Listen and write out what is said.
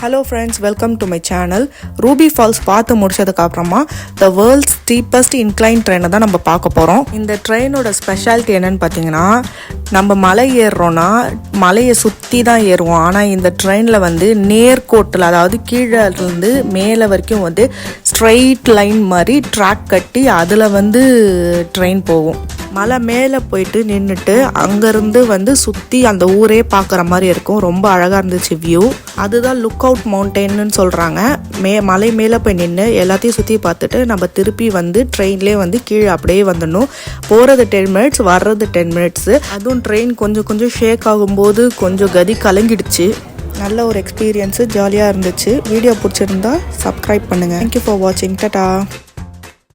Hello friends, welcome to my channel. Ruby Falls பார்த்து முடிச்சதுக்கு அப்புறமா the world's steepest incline train தான் நம்ம பார்க்க போறோம். இந்த ட்ரெயினோட ஸ்பெஷாலிட்டி என்னன்னு பார்த்தீங்கன்னா, நம்ம மலை ஏறுறோம்னா மலையை சுற்றி தான் ஏறுவோம். ஆனால் இந்த ட்ரெயினில் வந்து நேர்கோட்டில், அதாவது கீழே இருந்து மேலே வரைக்கும் வந்து ஸ்ட்ரெயிட் லைன் மாதிரி ட்ராக் கட்டி அதில் வந்து ட்ரெயின் போகும். மலை மேலே போயிட்டு நின்றுட்டு அங்கேருந்து வந்து சுற்றி அந்த ஊரே பார்க்குற மாதிரி இருக்கும். ரொம்ப அழகாக இருந்துச்சு வியூ. அதுதான் லுக் அவுட் மவுண்டெயின்னு சொல்கிறாங்க. மலை மேலே போய் நின்று எல்லாத்தையும் சுற்றி பார்த்துட்டு நம்ம திருப்பி வந்து ட்ரெயின்லேயே வந்து கீழே அப்படியே வந்துடணும். போகிறது 10 minutes, வர்றது 10 minutes. அதுவும் ட்ரெயின் கொஞ்சம் ஷேக் ஆகும்போது கொஞ்சம் கதி கலங்கிடுச்சு. நல்ல ஒரு எக்ஸ்பீரியன்ஸு, ஜாலியாக இருந்துச்சு. வீடியோ பிடிச்சிருந்தா சப்ஸ்கிரைப் பண்ணுங்கள். தேங்க்யூ ஃபார் வாட்சிங். டாடா.